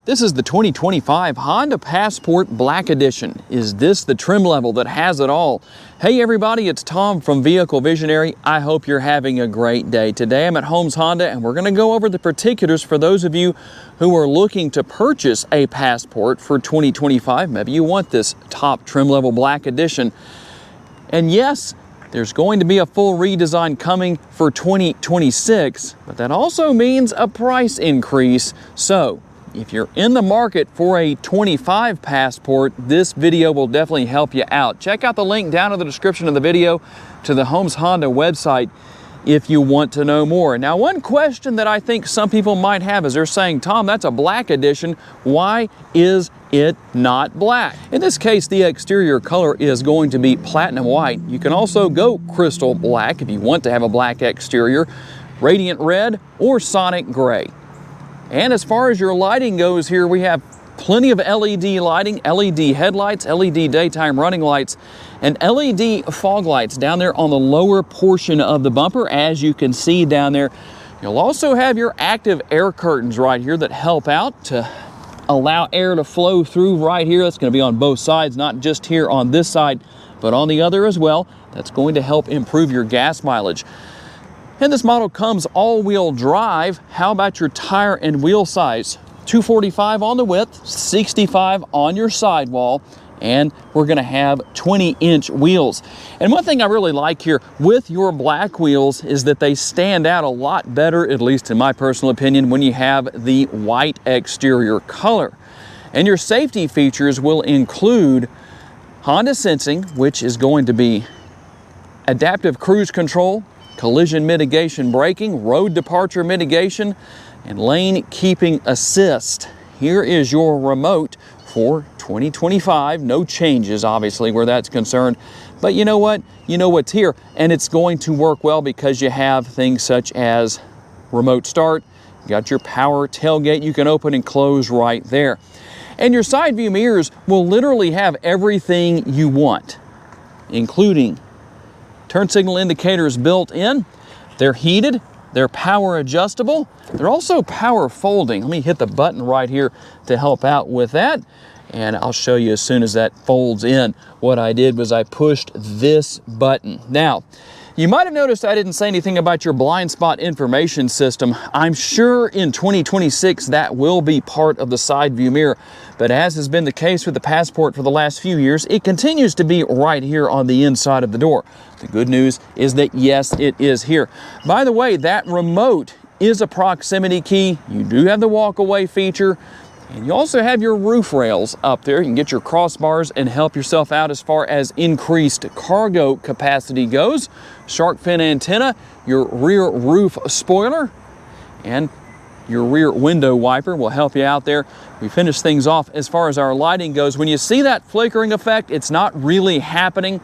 This is the 2025 Honda Passport Black Edition. Is this the trim level that has it all? Hey everybody, it's Tom from Vehicle Visionary. I hope you're having a great day. Today I'm at Holmes Honda and we're going to go over the particulars for those of you who are looking to purchase a Passport for 2025. Maybe you want this top trim level Black Edition. And yes, there's going to be a full redesign coming for 2026, but that also means a price increase. So if you're in the market for a 25 Passport, this video will definitely help you out. Check out the link down in the description of the video to the Holmes Honda website if you want to know more. Now, one question that I think some people might have is they're saying, Tom, that's a Black Edition. Why is it not black? In this case, the exterior color is going to be platinum white. You can also go crystal black if you want to have a black exterior, radiant red, or sonic gray. And as far as your lighting goes here, we have plenty of LED lighting, LED headlights, LED daytime running lights, and LED fog lights down there on the lower portion of the bumper, as you can see down there. You'll also have your active air curtains right here that help out to allow air to flow through right here. That's going to be on both sides, not just here on this side, but on the other as well. That's going to help improve your gas mileage. And this model comes all-wheel drive. How about your tire and wheel size? 245 on the width, 65 on your sidewall, and we're gonna have 20-inch wheels. And one thing I really like here with your black wheels is that they stand out a lot better, at least in my personal opinion, when you have the white exterior color. And your safety features will include Honda Sensing, which is going to be adaptive cruise control, collision mitigation braking, road departure mitigation, and lane keeping assist. Here is your remote for 2025. No changes, obviously, where that's concerned. But you know what? You know what's here, and it's going to work well because you have things such as remote start. You got your power tailgate you can open and close right there. And your side view mirrors will literally have everything you want, including turn signal indicators built in. They're heated, they're power adjustable, they're also power folding. Let me hit the button right here to help out with that. And I'll show you as soon as that folds in. What I did was I pushed this button. Now, you might have noticed I didn't say anything about your blind spot information system. I'm sure in 2026 that will be part of the side view mirror. But as has been the case with the Passport for the last few years, it continues to be right here on the inside of the door. The good news is that yes, it is here. By the way, that remote is a proximity key. You do have the walk away feature. And you also have your roof rails up there. You can get your crossbars and help yourself out as far as increased cargo capacity goes. Shark fin antenna, your rear roof spoiler, and your rear window wiper will help you out there. We finish things off as far as our lighting goes. When you see that flickering effect, it's not really happening,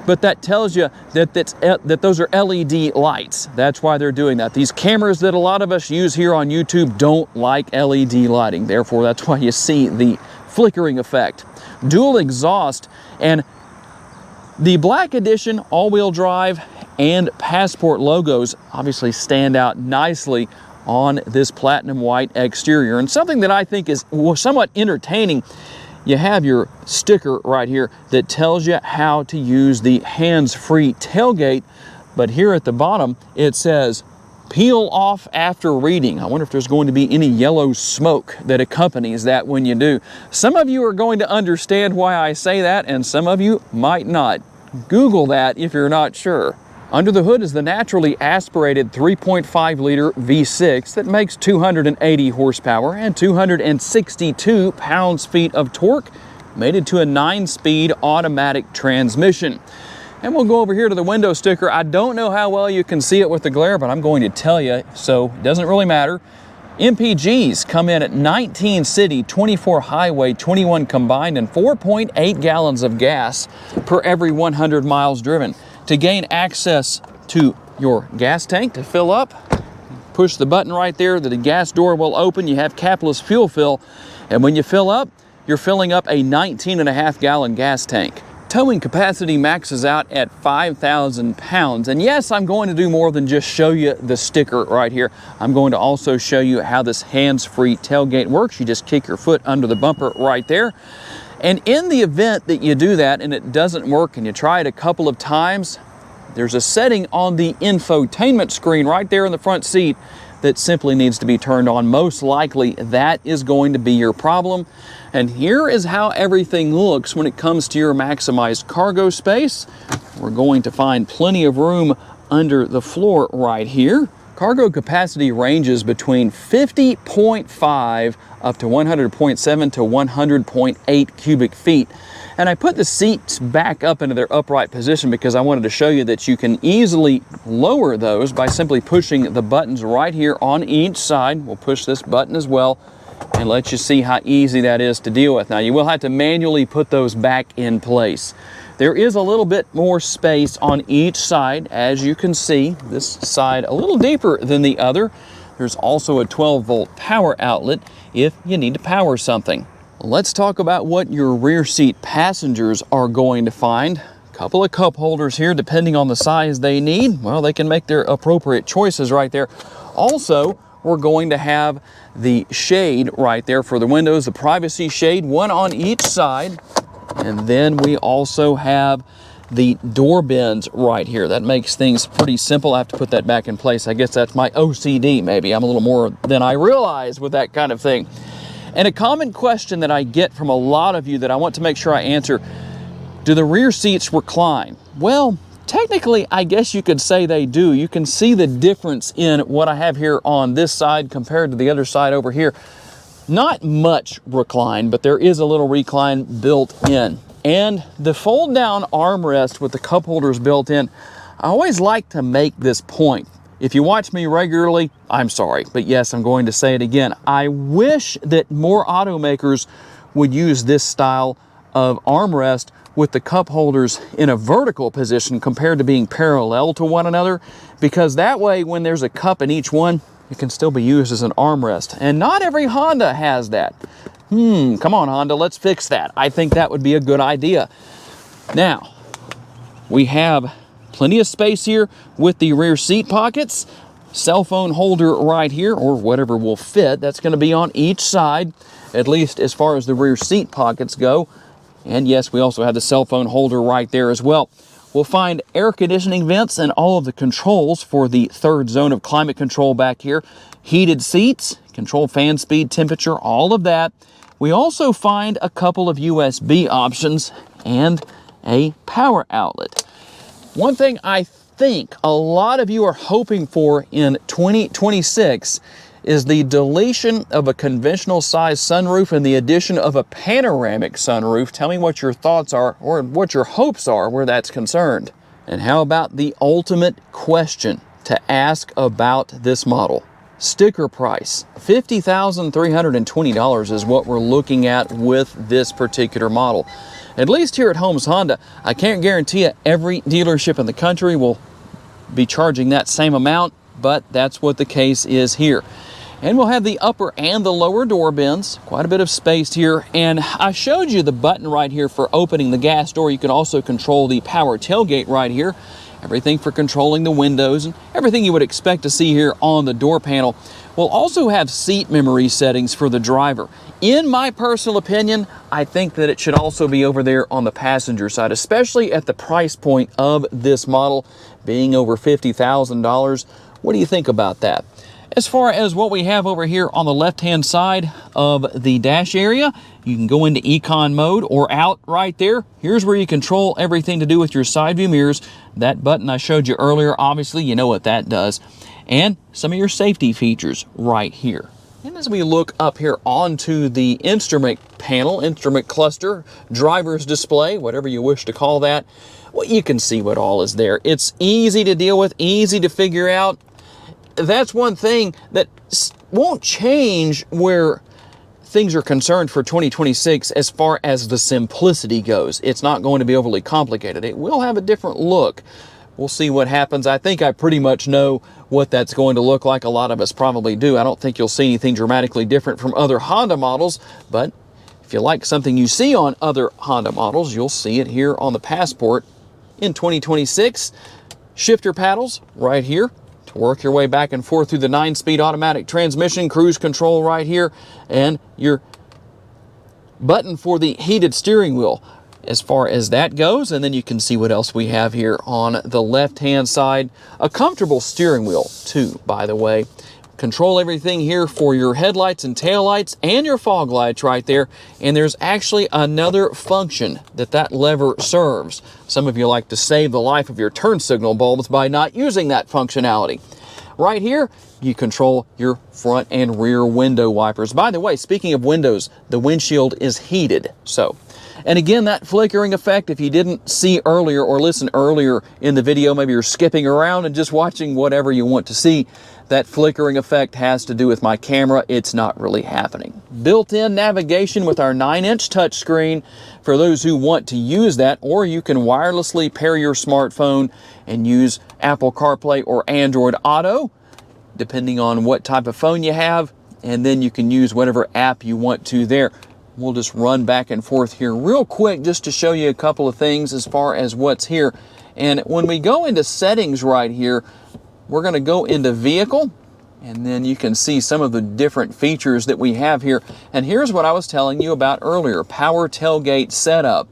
but that tells you that those are LED lights. That's why they're doing that. These cameras that a lot of us use here on YouTube don't like LED lighting. Therefore, that's why you see the flickering effect. Dual exhaust, and the Black Edition all-wheel drive and Passport logos obviously stand out nicely on this platinum white exterior. And something that I think is somewhat entertaining, you have your sticker right here that tells you how to use the hands-free tailgate, but here at the bottom it says peel off after reading. I wonder if there's going to be any yellow smoke that accompanies that when you do. Some of you are going to understand why I say that, and some of you might not. Google that if you're not sure. Under the hood is the naturally aspirated 3.5 liter V6 that makes 280 horsepower and 262 pounds-feet of torque, mated to a 9-speed automatic transmission. And we'll go over here to the window sticker. I don't know how well you can see it with the glare, but I'm going to tell you, so it doesn't really matter. MPGs come in at 19 city, 24 highway, 21 combined, and 4.8 gallons of gas per every 100 miles driven. To gain access to your gas tank to fill up, push the button right there, the gas door will open. You have capless fuel fill, and when you fill up, you're filling up a 19.5 gallon gas tank. Towing capacity maxes out at 5,000 pounds. And yes, I'm going to do more than just show you the sticker right here. I'm going to also show you how this hands-free tailgate works. You just kick your foot under the bumper right there. And in the event that you do that and it doesn't work and you try it a couple of times, there's a setting on the infotainment screen right there in the front seat that simply needs to be turned on. Most likely that is going to be your problem. And here is how everything looks when it comes to your maximized cargo space. We're going to find plenty of room under the floor right here. Cargo capacity ranges between 50.5 up to 100.7 to 100.8 cubic feet. And I put the seats back up into their upright position because I wanted to show you that you can easily lower those by simply pushing the buttons right here on each side. We'll push this button as well and let you see how easy that is to deal with. Now, you will have to manually put those back in place. There is a little bit more space on each side, as you can see. This side a little deeper than the other. There's also a 12-volt power outlet if you need to power something. Let's talk about what your rear seat passengers are going to find. A couple of cup holders here, depending on the size they need. Well, they can make their appropriate choices right there. Also, we're going to have the shade right there for the windows, the privacy shade, one on each side. And then we also have the door bins right here. That makes things pretty simple. I have to put that back in place. I guess that's my OCD maybe. I'm a little more than I realize with that kind of thing. And a common question that I get from a lot of you that I want to make sure I answer, do the rear seats recline? Well, technically, I guess you could say they do. You can see the difference in what I have here on this side compared to the other side over here. Not much recline, but there is a little recline built in. And the fold down armrest with the cup holders built in, I always like to make this point. If you watch me regularly, I'm sorry, but yes, I'm going to say it again. I wish that more automakers would use this style of armrest with the cup holders in a vertical position compared to being parallel to one another, because that way when there's a cup in each one, it can still be used as an armrest. And not every Honda has that. Come on, Honda, let's fix that. I think that would be a good idea. Now, we have plenty of space here with the rear seat pockets. Cell phone holder right here, or whatever will fit. That's going to be on each side, at least as far as the rear seat pockets go. And yes, we also have the cell phone holder right there as well. We'll find air conditioning vents and all of the controls for the third zone of climate control back here. Heated seats, control fan speed, temperature, all of that. We also find a couple of USB options and a power outlet. One thing I think a lot of you are hoping for in 2026 is the deletion of a conventional size sunroof and the addition of a panoramic sunroof. Tell me what your thoughts are or what your hopes are where that's concerned. And how about the ultimate question to ask about this model? Sticker price. $50,320 is what we're looking at with this particular model. At least here at Holmes Honda, I can't guarantee you every dealership in the country will be charging that same amount, but that's what the case is here. And we'll have the upper and the lower door bins, quite a bit of space here. And I showed you the button right here for opening the gas door. You can also control the power tailgate right here. Everything for controlling the windows and everything you would expect to see here on the door panel. We'll also have seat memory settings for the driver. In my personal opinion, I think that it should also be over there on the passenger side, especially at the price point of this model being over $50,000. What do you think about that? As far as what we have over here on the left-hand side of the dash area, you can go into Econ mode or out right there. Here's where you control everything to do with your side view mirrors. That button I showed you earlier, obviously, you know what that does. And some of your safety features right here. And as we look up here onto the instrument panel, instrument cluster, driver's display, whatever you wish to call that, well, you can see what all is there. It's easy to deal with, easy to figure out. That's one thing that won't change where things are concerned for 2026 as far as the simplicity goes. It's not going to be overly complicated. It will have a different look. We'll see what happens. I think I pretty much know what that's going to look like. A lot of us probably do. I don't think you'll see anything dramatically different from other Honda models, but If you like something you see on other Honda models, you'll see it here on the Passport in 2026. Shifter paddles right here to work your way back and forth through the 9-speed automatic transmission, cruise control right here, and your button for the heated steering wheel as far as that goes. And then you can see what else we have here on the left-hand side. A comfortable steering wheel too, by the way. Control everything here for your headlights and taillights and your fog lights right there. And there's actually another function that lever serves. Some of you like to save the life of your turn signal bulbs by not using that functionality. Right here, you control your front and rear window wipers. By the way, speaking of windows, the windshield is heated. And again, that flickering effect, if you didn't see earlier or listen earlier in the video, maybe you're skipping around and just watching whatever you want to see, that flickering effect has to do with my camera. It's not really happening. Built-in navigation with our 9-inch touchscreen for those who want to use that, or you can wirelessly pair your smartphone and use Apple CarPlay or Android Auto, depending on what type of phone you have, and then you can use whatever app you want to there. We'll just run back and forth here real quick just to show you a couple of things as far as what's here. And when we go into settings right here, we're going to go into vehicle, and then you can see some of the different features that we have here. And here's what I was telling you about earlier, power tailgate setup.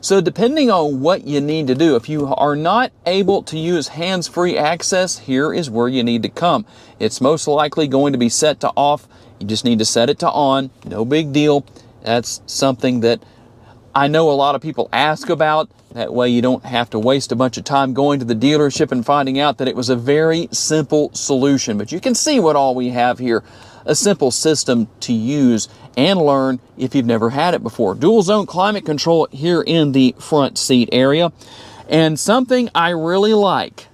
So depending on what you need to do, if you are not able to use hands-free access, here is where you need to come. It's most likely going to be set to off. You just need to set it to on. No big deal. That's something that I know a lot of people ask about. That way you don't have to waste a bunch of time going to the dealership and finding out that it was a very simple solution. But you can see what all we have here. A simple system to use and learn if you've never had it before. Dual zone climate control here in the front seat area. And something I really like,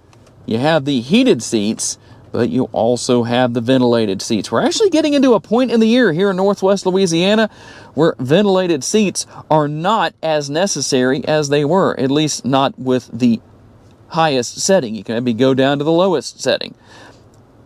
you have the heated seats, but you also have the ventilated seats. We're actually getting into a point in the year here in Northwest Louisiana where ventilated seats are not as necessary as they were, at least not with the highest setting. You can maybe go down to the lowest setting.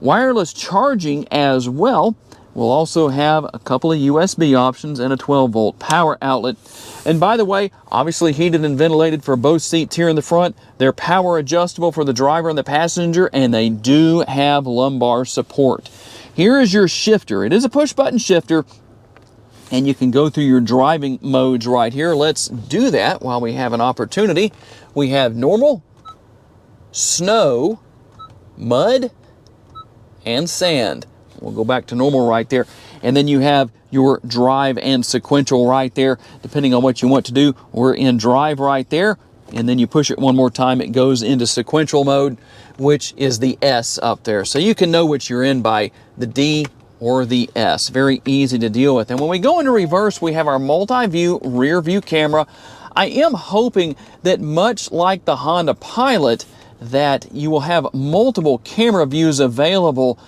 Wireless charging as well. We'll also have a couple of USB options and a 12-volt power outlet. And by the way, obviously heated and ventilated for both seats here in the front. They're power adjustable for the driver and the passenger, and they do have lumbar support. Here is your shifter. It is a push-button shifter, and you can go through your driving modes right here. Let's do that while we have an opportunity. We have normal, snow, mud, and sand. We'll go back to normal right there. And then you have your drive and sequential right there, depending on what you want to do. We're in drive right there. And then you push it one more time, it goes into sequential mode, which is the S up there. So you can know which you're in by the D or the S. Very easy to deal with. And when we go into reverse, we have our multi-view rear view camera. I am hoping that much like the Honda Pilot, that you will have multiple camera views available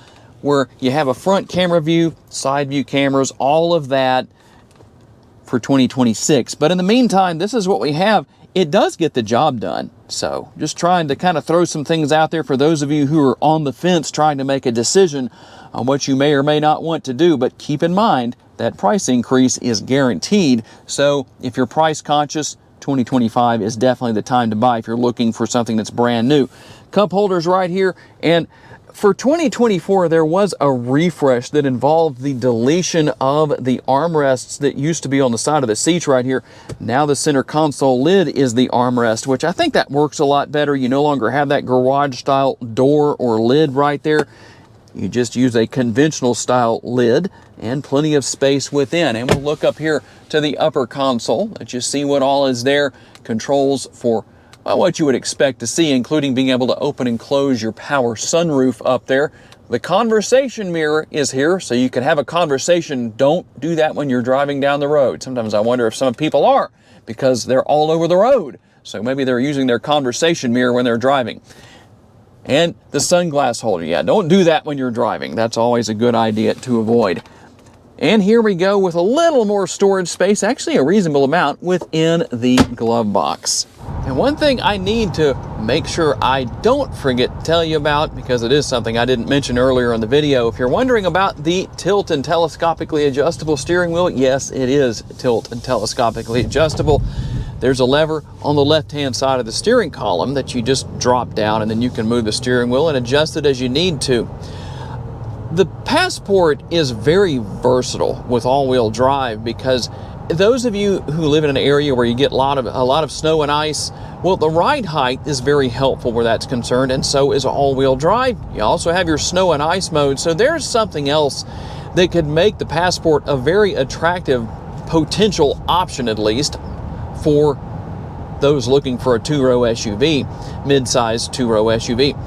where you have a front camera view, side view cameras, all of that for 2026. But in the meantime, this is what we have. It does get the job done. So just trying to kind of throw some things out there for those of you who are on the fence trying to make a decision on what you may or may not want to do. But keep in mind that price increase is guaranteed. So if you're price conscious, 2025 is definitely the time to buy if you're looking for something that's brand new. Cup holders right here. And for 2024, there was a refresh that involved the deletion of the armrests that used to be on the side of the seats right here. Now the center console lid is the armrest, which I think that works a lot better. You no longer have that garage style door or lid right there. You just use a conventional style lid and plenty of space within. And we'll look up here to the upper console. Let you see what all is there. Controls for what you would expect to see, including being able to open and close your power sunroof up there. The conversation mirror is here, so you can have a conversation. Don't do that when you're driving down the road. Sometimes I wonder if some people are, because they're all over the road. So maybe they're using their conversation mirror when they're driving. And the sunglass holder. Yeah, don't do that when you're driving. That's always a good idea to avoid. And here we go with a little more storage space, actually a reasonable amount within the glove box. And one thing I need to make sure I don't forget to tell you about, because it is something I didn't mention earlier in the video, if you're wondering about the tilt and telescopically adjustable steering wheel, yes, it is tilt and telescopically adjustable. There's a lever on the left-hand side of the steering column that you just drop down, and then you can move the steering wheel and adjust it as you need to. The Passport is very versatile with all-wheel drive, because those of you who live in an area where you get a lot of snow and ice, well, the ride height is very helpful where that's concerned, and so is all-wheel drive. You also have your snow and ice mode, so there's something else that could make the Passport a very attractive potential option, at least, for those looking for a two-row SUV, mid-size two-row SUV.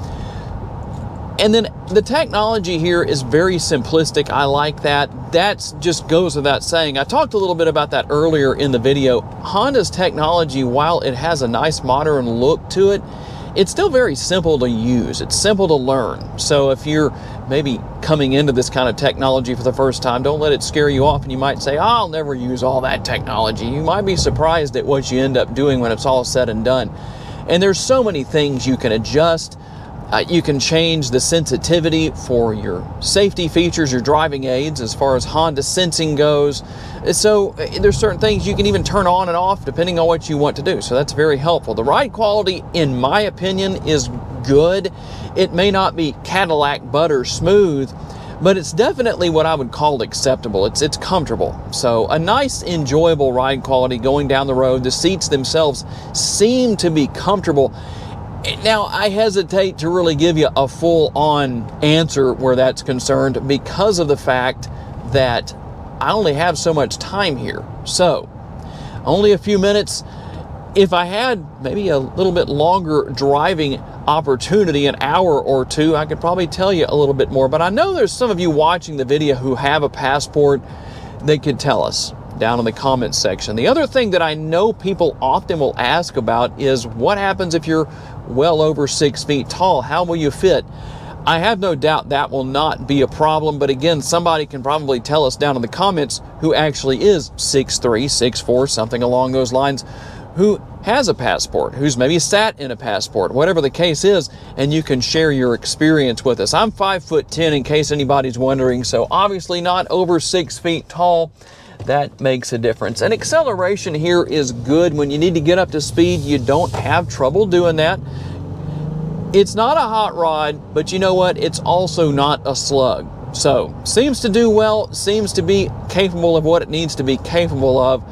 And then the technology here is very simplistic. I like that. That just goes without saying. I talked a little bit about that earlier in the video. Honda's technology, while it has a nice modern look to it, it's still very simple to use. It's simple to learn. So if you're maybe coming into this kind of technology for the first time, don't let it scare you off and you might say, I'll never use all that technology. You might be surprised at what you end up doing when it's all said and done. And there's so many things you can adjust. You can change the sensitivity for your safety features, your driving aids, as far as Honda sensing goes. So there's certain things you can even turn on and off depending on what you want to do. So that's very helpful. The ride quality, in my opinion, is good. It may not be Cadillac butter smooth, but it's definitely what I would call acceptable. It's comfortable. So a nice, enjoyable ride quality going down the road. The seats themselves seem to be comfortable. Now, I hesitate to really give you a full-on answer where that's concerned because of the fact that I only have so much time here. So, only a few minutes. If I had maybe a little bit longer driving opportunity, an hour or two, I could probably tell you a little bit more. But I know there's some of you watching the video who have a Passport. They could tell us down in the comments section. The other thing that I know people often will ask about is what happens if you're well over 6 feet tall? How will you fit? I have no doubt that will not be a problem, but again, somebody can probably tell us down in the comments who actually is 6'3", 6'4", something along those lines, who has a Passport, who's maybe sat in a Passport, whatever the case is, and you can share your experience with us. I'm 5'10", in case anybody's wondering, so obviously not over 6 feet tall. That makes a difference. And acceleration here is good. When you need to get up to speed, you don't have trouble doing that. It's not a hot rod, but you know what? It's also not a slug. So, seems to do well, seems to be capable of what it needs to be capable of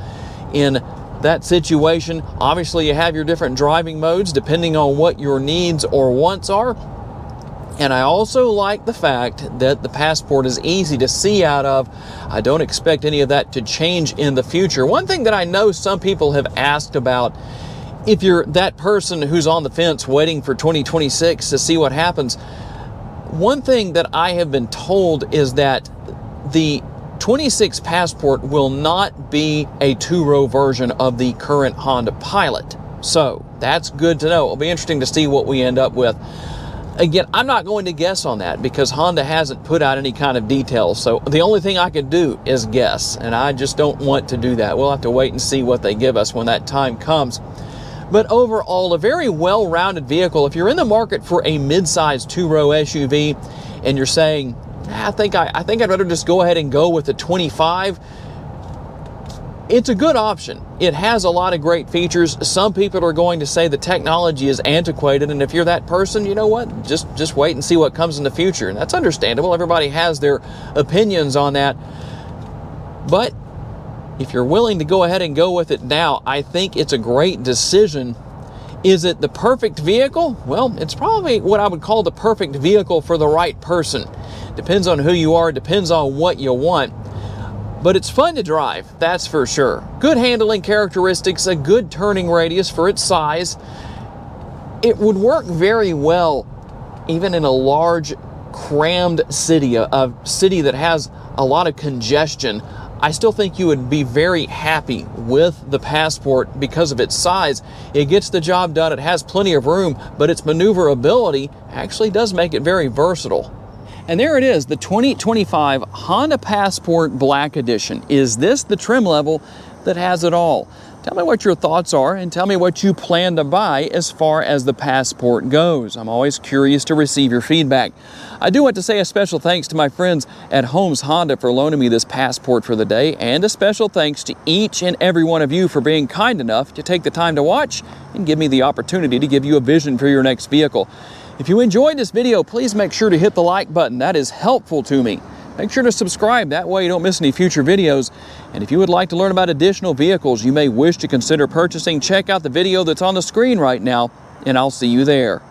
in that situation. Obviously, you have your different driving modes depending on what your needs or wants are. And I also like the fact that the Passport is easy to see out of. I don't expect any of that to change in the future. One thing that I know some people have asked about, if you're that person who's on the fence waiting for 2026 to see what happens, one thing that I have been told is that the 26 Passport will not be a two-row version of the current Honda Pilot. So that's good to know. It'll be interesting to see what we end up with. Again, I'm not going to guess on that because Honda hasn't put out any kind of details. So the only thing I could do is guess, and I just don't want to do that. We'll have to wait and see what they give us when that time comes. But overall, a very well-rounded vehicle. If you're in the market for a mid-size two-row SUV and you're saying, I think I'd rather just go ahead and go with the 25, it's a good option. It has a lot of great features. Some people are going to say the technology is antiquated, and if you're that person, you know what? Just wait and see what comes in the future. And that's understandable. Everybody has their opinions on that. But if you're willing to go ahead and go with it now, I think it's a great decision. Is it the perfect vehicle? Well, it's probably what I would call the perfect vehicle for the right person. Depends on who you are, depends on what you want. But it's fun to drive, that's for sure. Good handling characteristics, a good turning radius for its size. It would work very well even in a large, crammed city, a city that has a lot of congestion. I still think you would be very happy with the Passport because of its size. It gets the job done, it has plenty of room, but its maneuverability actually does make it very versatile. And there it is, the 2025 Honda Passport Black Edition. Is this the trim level that has it all. Tell me what your thoughts are and tell me what you plan to buy as far as the Passport goes. I'm always curious to receive your feedback. I do want to say a special thanks to my friends at Holmes Honda for loaning me this Passport for the day, and a special thanks to each and every one of you for being kind enough to take the time to watch and give me the opportunity to give you a vision for your next vehicle. If you enjoyed this video, please make sure to hit the like button. That is helpful to me. Make sure to subscribe, that way you don't miss any future videos. And if you would like to learn about additional vehicles you may wish to consider purchasing, check out the video that's on the screen right now, and I'll see you there.